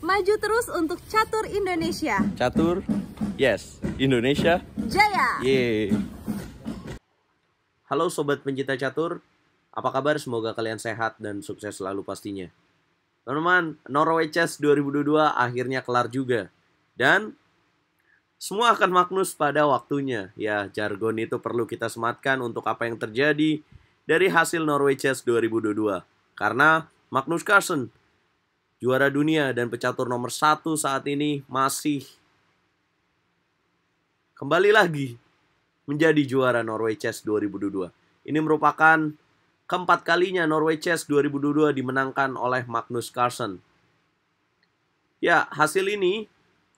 Maju terus untuk catur Indonesia. Catur, yes, Indonesia Jaya. Yeay. Halo sobat pencinta catur, apa kabar? Semoga kalian sehat dan sukses selalu pastinya. Teman-teman, Norway Chess 2022 akhirnya kelar juga. Dan semua akan Magnus pada waktunya. Ya, jargon itu perlu kita sematkan untuk apa yang terjadi dari hasil Norway Chess 2022. Karena Magnus Carlsen, juara dunia dan pecatur nomor 1 saat ini, masih kembali lagi menjadi juara Norway Chess 2022. Ini merupakan keempat kalinya Norway Chess 2022 dimenangkan oleh Magnus Carlsen. Ya, hasil ini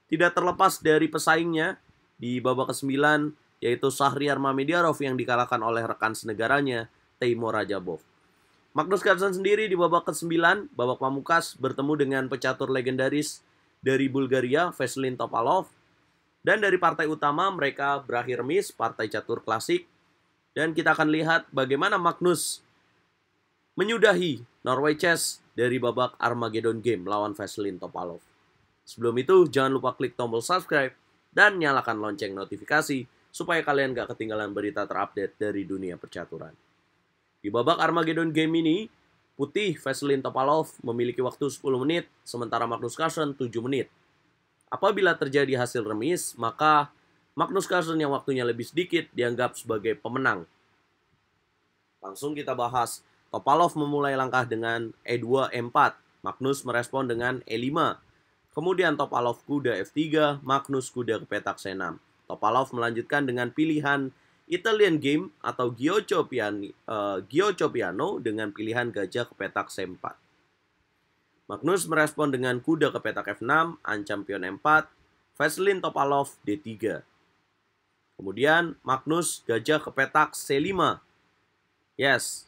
tidak terlepas dari pesaingnya di babak ke-9, yaitu Shahriar Mamediarov yang dikalahkan oleh rekan senegaranya, Teimur Rajabov. Magnus Carlsen sendiri di babak ke-9, babak pamungkas, bertemu dengan pecatur legendaris dari Bulgaria, Veselin Topalov. Dan dari partai utama mereka berakhir remis, partai catur klasik. Dan kita akan lihat bagaimana Magnus menyudahi Norway Chess dari babak Armageddon Game lawan Veselin Topalov. Sebelum itu, jangan lupa klik tombol subscribe dan nyalakan lonceng notifikasi supaya kalian gak ketinggalan berita terupdate dari dunia percaturan. Di babak Armageddon Game ini, putih Veselin Topalov memiliki waktu 10 menit, sementara Magnus Carlsen 7 menit. Apabila terjadi hasil remis, maka Magnus Carlsen yang waktunya lebih sedikit dianggap sebagai pemenang. Langsung kita bahas. Topalov memulai langkah dengan E2, E4. Magnus merespon dengan E5. Kemudian Topalov kuda F3, Magnus kuda ke petak C6. Topalov melanjutkan dengan pilihan Italian Game atau Giocho Piano dengan pilihan gajah ke petak C4. Magnus merespon dengan kuda ke petak F6, ancam pion M4, Veselin Topalov D3. Kemudian Magnus gajah ke petak C5. Yes.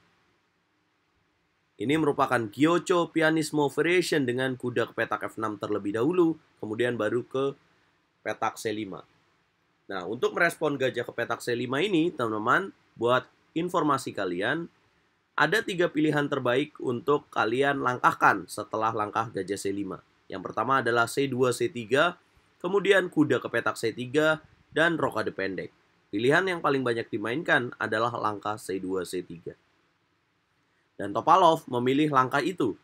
Ini merupakan Giocho Pianismo Variation dengan kuda ke petak F6 terlebih dahulu, kemudian baru ke petak C5. Nah, untuk merespon gajah ke petak C5 ini, teman-teman, buat informasi kalian, ada 3 pilihan terbaik untuk kalian langkahkan setelah langkah gajah C5. Yang pertama adalah C2, C3, kemudian kuda ke petak C3, dan rokade pendek. Pilihan yang paling banyak dimainkan adalah langkah C2, C3. Dan Topalov memilih langkah itu.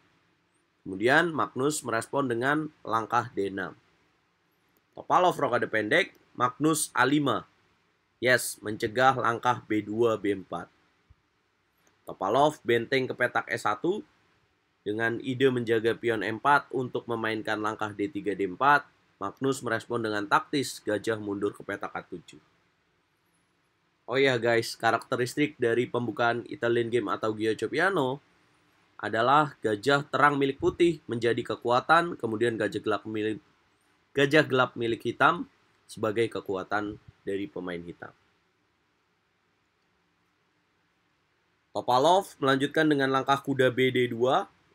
Kemudian Magnus merespon dengan langkah D6. Topalov rokade pendek, Magnus A5. Yes, mencegah langkah B2, B4. Topalov benteng ke petak E1 dengan ide menjaga pion M4 untuk memainkan langkah D3, D4. Magnus merespon dengan taktis gajah mundur ke petak A7. Oh ya guys, karakteristik dari pembukaan Italian Game atau Giocho Piano adalah gajah terang milik putih menjadi kekuatan, kemudian gajah gelap milik hitam sebagai kekuatan dari pemain hitam. Topalov melanjutkan dengan langkah kuda BD2.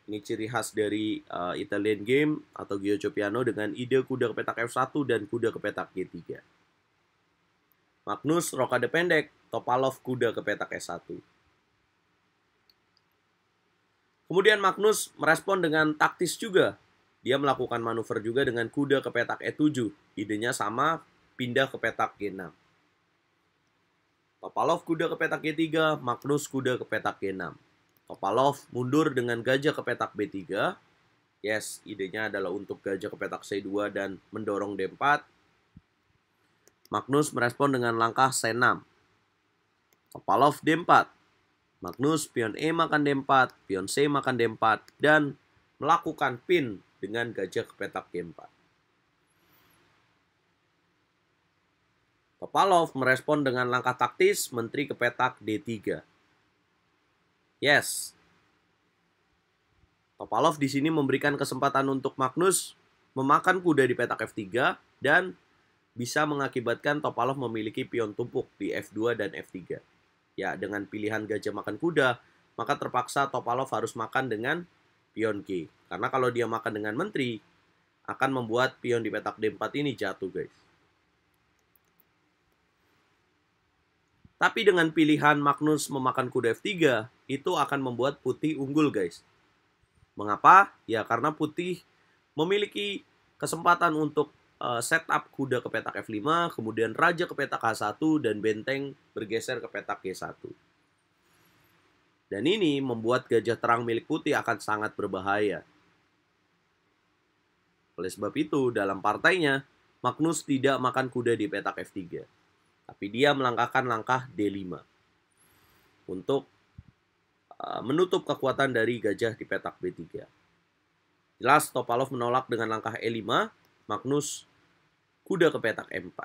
Ini ciri khas dari Italian Game atau Giocho Piano dengan ide kuda ke petak F1 dan kuda ke petak G3. Magnus rokade pendek, Topalov kuda ke petak S1. Kemudian Magnus merespon dengan taktis juga. Dia melakukan manuver juga dengan kuda ke petak E7. Idenya sama, pindah ke petak G6. Topalov kuda ke petak G3, Magnus kuda ke petak G6. Topalov mundur dengan gajah ke petak B3. Yes, idenya adalah untuk gajah ke petak C2 dan mendorong D4. Magnus merespon dengan langkah C6. Topalov D4. Magnus pion E makan D4, pion C makan D4, dan melakukan pin dengan gajah ke petak G4. Topalov merespon dengan langkah taktis menteri ke petak D3. Yes. Topalov di sini memberikan kesempatan untuk Magnus memakan kuda di petak F3 dan bisa mengakibatkan Topalov memiliki pion tumpuk di F2 dan F3. Ya, dengan pilihan gajah makan kuda, maka terpaksa Topalov harus makan dengan pion G. Karena kalau dia makan dengan menteri, akan membuat pion di petak D4 ini jatuh, guys. Tapi dengan pilihan Magnus memakan kuda F3, itu akan membuat putih unggul, guys. Mengapa? Ya, karena putih memiliki kesempatan untuk setup kuda ke petak F5, kemudian raja ke petak H1, dan benteng bergeser ke petak G1. Dan ini membuat gajah terang milik putih akan sangat berbahaya. Oleh sebab itu, dalam partainya, Magnus tidak makan kuda di petak F3. Tapi dia melangkahkan langkah D5 untuk menutup kekuatan dari gajah di petak B3. Jelas Topalov menolak dengan langkah E5, Magnus kuda ke petak E4.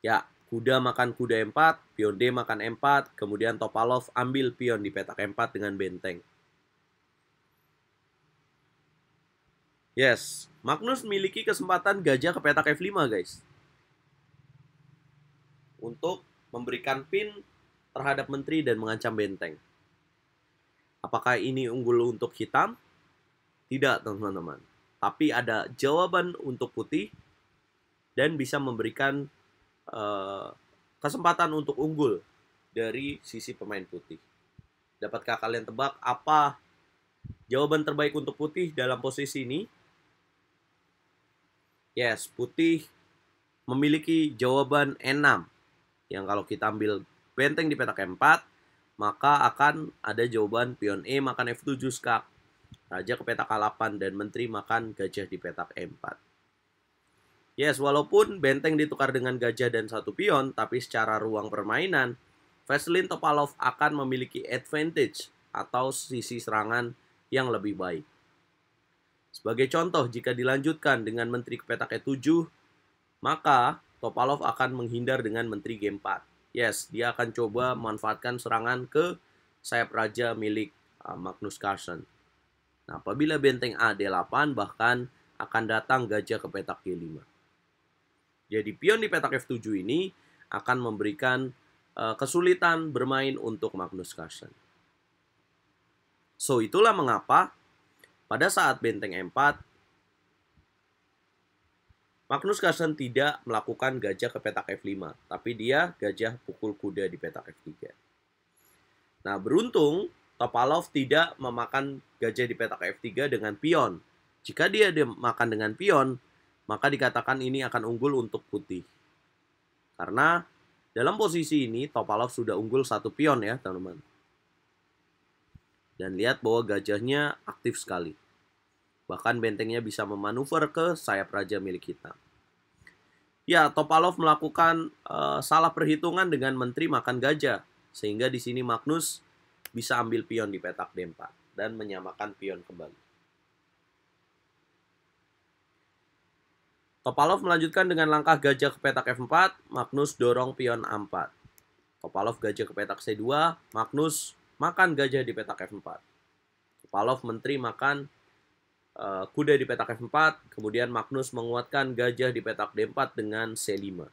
Ya, kuda makan kuda E4, pion D makan E4, kemudian Topalov ambil pion di petak E4 dengan benteng. Yes, Magnus memiliki kesempatan gajah ke petak F5, guys. Untuk memberikan pin terhadap menteri dan mengancam benteng. Apakah ini unggul untuk hitam? Tidak, teman-teman. Tapi ada jawaban untuk putih dan bisa memberikan kesempatan untuk unggul dari sisi pemain putih. Dapatkah kalian tebak apa jawaban terbaik untuk putih dalam posisi ini? Yes, putih memiliki jawaban E6. Yang kalau kita ambil benteng di petak E4, maka akan ada jawaban pion E makan F7 skak, raja ke petak A8, dan menteri makan gajah di petak E4. Yes, walaupun benteng ditukar dengan gajah dan satu pion, tapi secara ruang permainan, Vasilin Topalov akan memiliki advantage atau sisi serangan yang lebih baik. Sebagai contoh, jika dilanjutkan dengan menteri ke petak E7, maka Topalov akan menghindar dengan menteri G4. Yes, dia akan coba memanfaatkan serangan ke sayap raja milik Magnus Carlsen. Nah, apabila benteng A D8, bahkan akan datang gajah ke petak G5. Jadi pion di petak F7 ini akan memberikan kesulitan bermain untuk Magnus Carlsen. So, itulah mengapa pada saat benteng E4, Magnus Carlsen tidak melakukan gajah ke petak F5, tapi dia gajah pukul kuda di petak F3. Nah, beruntung Topalov tidak memakan gajah di petak F3 dengan pion. Jika dia makan dengan pion, maka dikatakan ini akan unggul untuk putih. Karena dalam posisi ini Topalov sudah unggul satu pion ya, teman-teman. Dan lihat bahwa gajahnya aktif sekali. Bahkan bentengnya bisa memanuver ke sayap raja milik hitam. Ya, Topalov melakukan salah perhitungan dengan menteri makan gajah. Sehingga di sini Magnus bisa ambil pion di petak D4 dan menyamakan pion kembali. Topalov melanjutkan dengan langkah gajah ke petak F4, Magnus dorong pion A4. Topalov gajah ke petak C2, Magnus makan gajah di petak F4. Topalov menteri makan kuda di petak F4, kemudian Magnus menguatkan gajah di petak D4 dengan C5.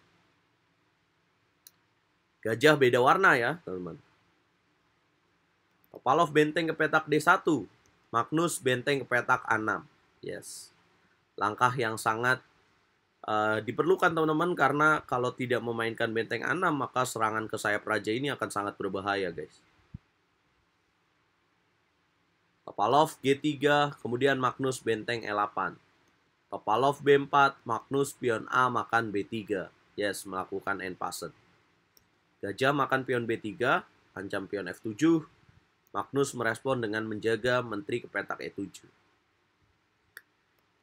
Gajah beda warna ya, teman-teman. Topalov benteng ke petak D1, Magnus benteng ke petak A6. Yes. Langkah yang sangat diperlukan, teman-teman, karena kalau tidak memainkan benteng A6, maka serangan ke sayap raja ini akan sangat berbahaya, guys. Topalov G3, kemudian Magnus benteng E8. Topalov B4, Magnus pion A makan B3. Yes, melakukan end passed. Gajah makan pion B3, ancam pion F7. Magnus merespon dengan menjaga menteri ke petak E7.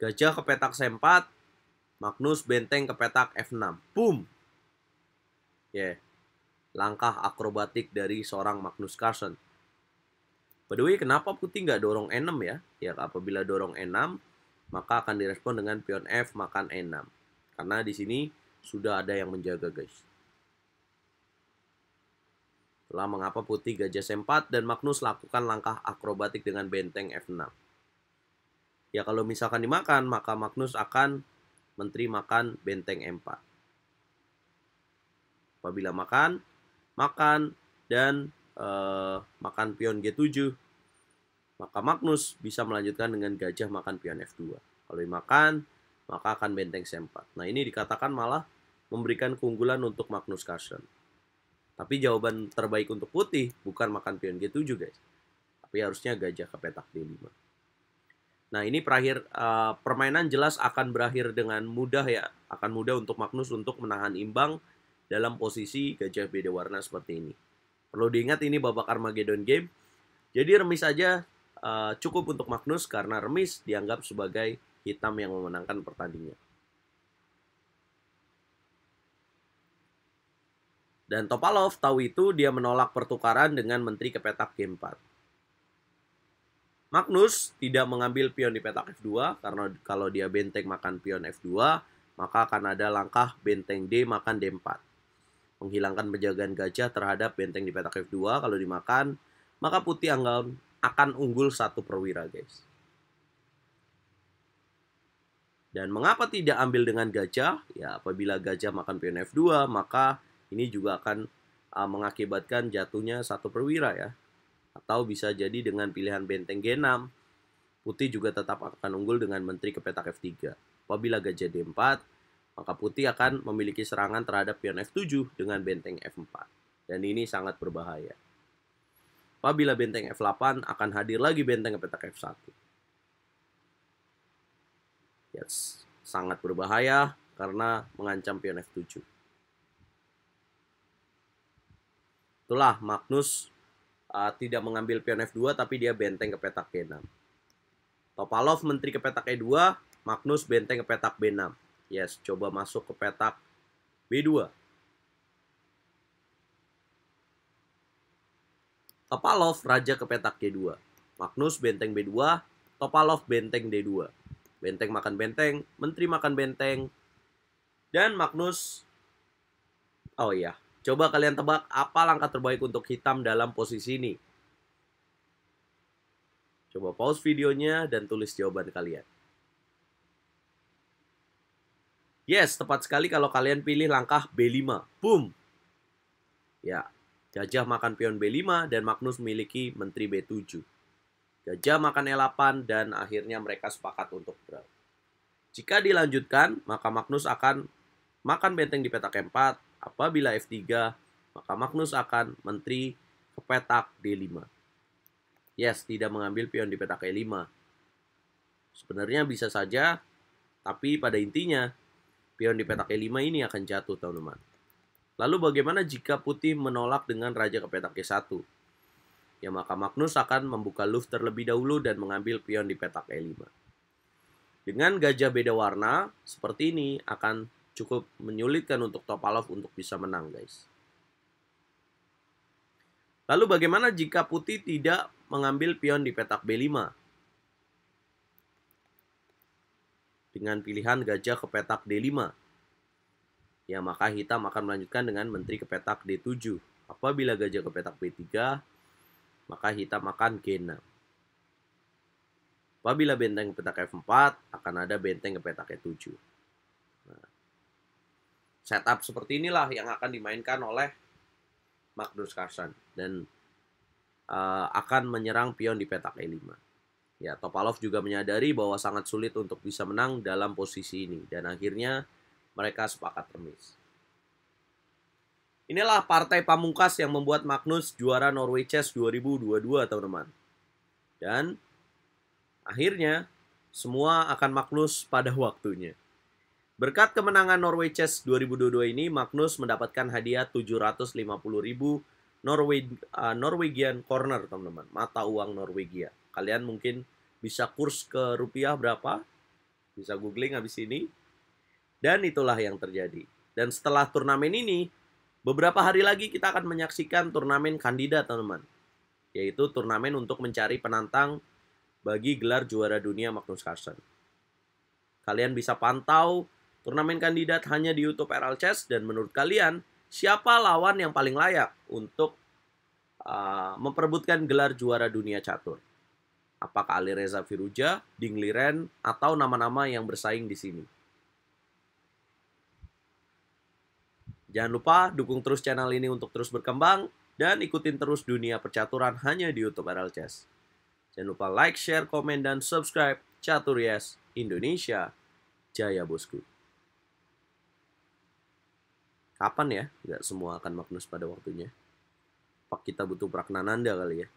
Gajah ke petak C4, Magnus benteng ke petak F6. Boom! Yeah. Langkah akrobatik dari seorang Magnus Carlsen. By the way, kenapa putih nggak dorong E6 ya? Ya, apabila dorong E6, maka akan direspon dengan pion F makan E6. Karena di sini sudah ada yang menjaga, guys. Itulah mengapa putih gajah C4 dan Magnus lakukan langkah akrobatik dengan benteng F6. Ya, kalau misalkan dimakan, maka Magnus akan menteri makan benteng M4. Apabila makan dan makan pion G7, maka Magnus bisa melanjutkan dengan gajah makan pion F2. Kalau dimakan, maka akan benteng C4. Nah, ini dikatakan malah memberikan keunggulan untuk Magnus Carlsen. Tapi jawaban terbaik untuk putih bukan makan pion G7, guys. Tapi harusnya gajah ke petak D5. Nah, ini permainan jelas akan berakhir dengan mudah ya. Akan mudah untuk Magnus untuk menahan imbang dalam posisi gajah beda warna seperti ini. Perlu diingat ini babak Armageddon game. Jadi remis saja cukup untuk Magnus karena remis dianggap sebagai hitam yang memenangkan pertandingan. Dan Topalov tahu itu, dia menolak pertukaran dengan menteri ke petak G4. Magnus tidak mengambil pion di petak F2 karena kalau dia benteng makan pion F2, maka akan ada langkah benteng D makan D4. Menghilangkan penjagaan gajah terhadap benteng di petak F2. Kalau dimakan, maka putih akan unggul 1 perwira, guys. Dan mengapa tidak ambil dengan gajah? Ya, apabila gajah makan pion F2, maka ini juga akan mengakibatkan jatuhnya 1 perwira ya. Atau bisa jadi dengan pilihan benteng G6, putih juga tetap akan unggul dengan menteri ke petak F3. Apabila gajah D4, maka putih akan memiliki serangan terhadap pion F7 dengan benteng F4. Dan ini sangat berbahaya. Apabila benteng F8, akan hadir lagi benteng ke petak F1. Yes, sangat berbahaya karena mengancam pion F7. Itulah Magnus tidak mengambil pion F2 tapi dia benteng ke petak G6. Topalov menteri ke petak E2, Magnus benteng ke petak B6. Yes, coba masuk ke petak B2. Topalov raja ke petak G2. Magnus benteng B2, Topalov benteng D2. Benteng makan benteng, menteri makan benteng. Dan Magnus, oh iya, coba kalian tebak apa langkah terbaik untuk hitam dalam posisi ini. Coba pause videonya dan tulis jawaban kalian. Yes, tepat sekali kalau kalian pilih langkah B5. Boom. Ya, gajah makan pion B5 dan Magnus memiliki menteri B7. Gajah makan E8 dan akhirnya mereka sepakat untuk draw. Jika dilanjutkan, maka Magnus akan makan benteng di petak E4. Apabila F3, maka Magnus akan menteri ke petak D5. Yes, tidak mengambil pion di petak E5. Sebenarnya bisa saja, tapi pada intinya, pion di petak E5 ini akan jatuh, teman-teman. Lalu bagaimana jika putih menolak dengan raja ke petak G1? Ya, maka Magnus akan membuka luft terlebih dahulu dan mengambil pion di petak E5. Dengan gajah beda warna, seperti ini akan cukup menyulitkan untuk Topalov untuk bisa menang, guys. Lalu bagaimana jika putih tidak mengambil pion di petak B5? Dengan pilihan gajah ke petak D5. Ya, maka hitam akan melanjutkan dengan menteri ke petak D7. Apabila gajah ke petak B3, maka hitam akan G6. Apabila benteng ke petak F4, akan ada benteng ke petak E7. Nah, setup seperti inilah yang akan dimainkan oleh Magnus Carlsen dan akan menyerang pion di petak E5. Ya, Topalov juga menyadari bahwa sangat sulit untuk bisa menang dalam posisi ini dan akhirnya mereka sepakat remis. Inilah partai pamungkas yang membuat Magnus juara Norway Chess 2022, teman-teman. Dan akhirnya semua akan Magnus pada waktunya. Berkat kemenangan Norway Chess 2022 ini, Magnus mendapatkan hadiah 750.000 Norwegian Corner, teman-teman. Mata uang Norwegia. Kalian mungkin bisa kurs ke rupiah berapa? Bisa googling habis ini. Dan itulah yang terjadi. Dan setelah turnamen ini, beberapa hari lagi kita akan menyaksikan turnamen kandidat, teman-teman. Yaitu turnamen untuk mencari penantang bagi gelar juara dunia Magnus Carlsen. Kalian bisa pantau turnamen kandidat hanya di YouTube RL Chess. Dan menurut kalian, siapa lawan yang paling layak untuk memperebutkan gelar juara dunia catur? Apakah Alireza Firouzja, Ding Liren, atau nama-nama yang bersaing di sini? Jangan lupa dukung terus channel ini untuk terus berkembang dan ikutin terus dunia percaturan hanya di YouTube RL Chess. Jangan lupa like, share, komen, dan subscribe. Catur Yes Indonesia Jaya, bosku. Kapan ya? Nggak semua akan Magnus pada waktunya. Apa kita butuh Pragnananda kali ya?